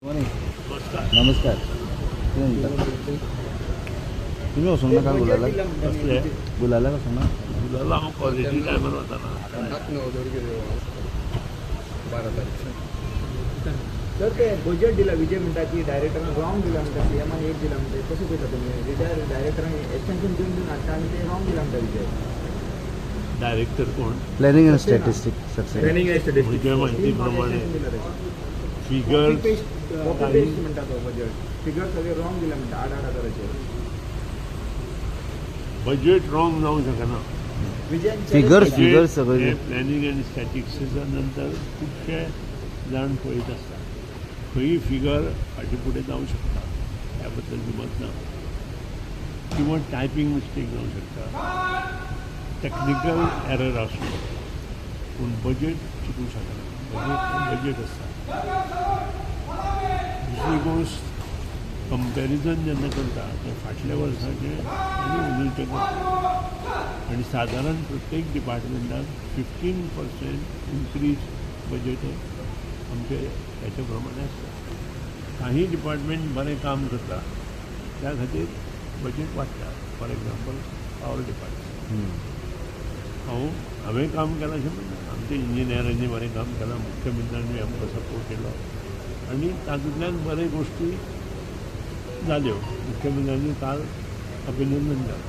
नमस्कार. तुम्ही वचूंक ना काय बोलायला बोलायला वचूंक ना बोलायला हांव कॉलेजी टायमार वताना तर ते बजेट दिला विजय म्हणटा की डायरेक्टरान रॉंग दिला म्हणटा सीएमान एक दिला म्हणटा कशें पळयता तुमी रिटायर डायरेक्टरान एक्सटेंशन दिवन हाडटा आनी ते रॉंग दिला म्हणटा विजय डायरेक्टर कोण प्लॅनिंग अँड स्टॅटिस्टिक्स ट्रेनिंग म्हज्या म्हायती प्रमाणे फिगर्स म्हणटा तो बजेट फिगर सगळे रॉंग दिला म्हणटा 8,000 बजेट रॉंग जावंक शकना. फिगर्स सगळे प्लॅनिंग अँड स्टॅटिक्सिसा नंतर खुबशे जाण पळयत आसता खंयी फिगर फाटीं फुडें जावंक शकता त्या बद्दल मत ना किंवा टायपींग मिस्टेक जावंक शकता टॅक्निकल एरर आसूं पूण बजेट चिंतूंक शकना. बजेट आसता. दुसरी गोश्ट कंपॅरिजन जेन्ना करता तें फाटल्या वर्साचें आनी अंदूचें करता आनी सादारण प्रत्येक डिपार्टमेंटाक 15% इन्क्रीज बजेट आमचे त्याच्या प्रमाणे आसता. काही डिपार्टमेंट बरें काम करता त्या खातीर बजेट वाडटा. फॉर एग्जाम्पल पावर डिपार्टमेंट हांवें काम केलां अशें म्हणटा आमच्या इंजिनियरांनी बरें काम केलां मुख्यमंत्र्यांनी आमकां सपोर्ट केलो आनी तातूंतल्यान बऱ्यो गोश्टी जाल्यो. मुख्यमंत्र्यांनी काल अभिनंदन केलें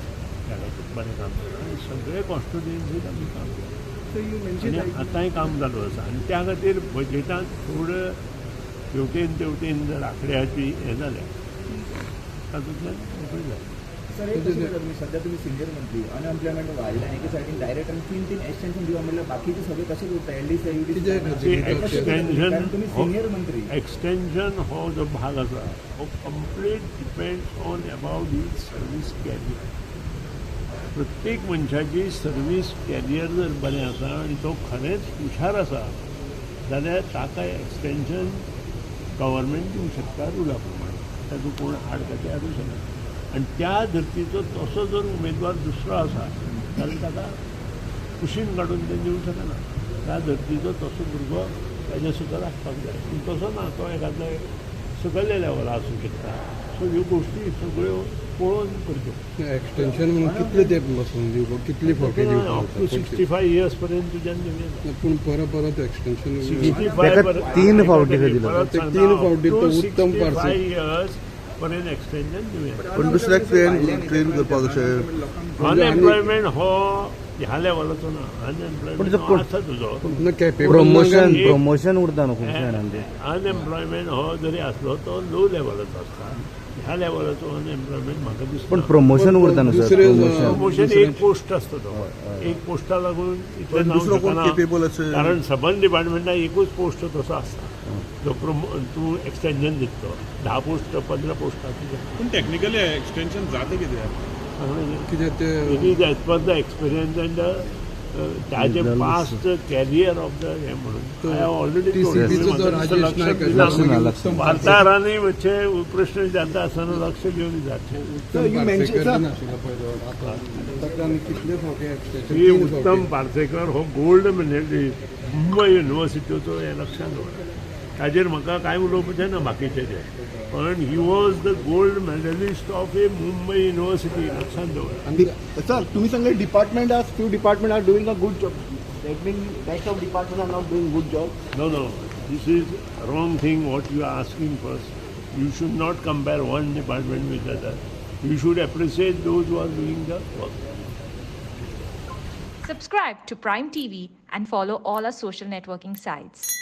त्या खातीर बरें काम केलां आनी सगळे कॉन्स्टिट्युएन्सीत आमी काम केलां आनी आतांय काम चालू आसा आनी त्या खातीर बजेटांत थोडं हेवटेन तेवटेन जर आंकड्याची हें जाल्या तातूंतल्यान रोखडी जाता. सर एक कशें करता तुमी सध्या तुमी सिनियर मंत्री अनएम्प्लॉयमेंट वाडलें एके सायडीन डायरेक्टरान 3 एक्सटेंशन दिवप म्हणल्यार बाकीचे सगळे कशें उरता एलडीसी तुमी सिनियर मंत्री एक्सटेंशन हो जो भाग आसा हो complete depends on about his service career. प्रत्येक मनशाची सर्वीस कॅरियर जर बरें आसा आनी तो खरेंच हुशार आसा जाल्यार ताका एक्सटेंशन गव्हर्मेंट दिवंक शकता रुला प्रमाणे. तातूंत कोण आडकाठी हाडूंक शकना आनी त्या धर्तीचो तसो जर उमेदवार दुसरो आसा जाल्यार ताका कुशीन काडून तें दिवंक शकना. त्या धर्तीचो तसो भुरगो ताजे सकयल आसपाक जाय पूण तसो ना. तो एखाद्या सकयल्या लेवला आसूंक शकता. सो ह्यो गोश्टी सगळ्यो पळोवन करच्यो. एक्सटेंशन म्हणून कितले तेंप बसून दिवप कितली फावटी दिवप अप टू 65 इयर्स पर्यंत तुज्यान दिवं पूण परत एक्सटेंशन 3 फावटी दिला 3 फावटी तो उत्तम पार्सल इयर्स पर्यंत एक्सटेंशन दिवं. पण दुसऱ्याक ट्रेन करपाक अशें अनएम्प्लॉयमेंट हो ह्या लेवलाचो ना. अनएम्प्लॉयमेंट आसा तुजो प्रमोशन उरता न्हू खूब जाणांचे. अनएम्प्लॉयमेंट हो जरी आसलो तो लो लेवलाचो आसता. ह्या लेवलाचो अनएम्प्लॉयमेंट म्हाका दिसता. पण प्रमोशन उरता न्हू सर. प्रमोशन एक पोस्ट आसता तो एक पोस्टा लागून इतलें जावंक शकना कारण सबंद डिपार्टमेंटाक एकूच पोस्ट तसो आसता जो तूं एक्सटेंशन दिता 10 पोस्ट 15 पोस्ट आसा. पूण टॅक्निकली एक्सटेंशन जाता कित्याक कित्याक ते it is as per the experience end ताजे पास्ट कॅरियर ऑफ द हें म्हणून ऑलरेडी वार्ताहरांनी मातशे प्रश्न जाता आसतना लक्ष घेवन विचारचें. श्री उत्तम पार्सेकर हो गोल्ड मेडलिस्ट मुंबय युनिवर्सिटीचो हें लक्षांत दवरा. ताजेर म्हाका कांय उलोवपाचें ना बाकीचें पण he was the gold medalist of a Mumbai university लक्षांत दवरा. सर तुम्ही सांगले department are few department are doing a good job. That means rest of departments are not doing good job. No, this is wrong thing what you are asking first. You should not compare one department with the other. You should appreciate those who are doing the work. Subscribe to Prime TV and follow all our social networking sites.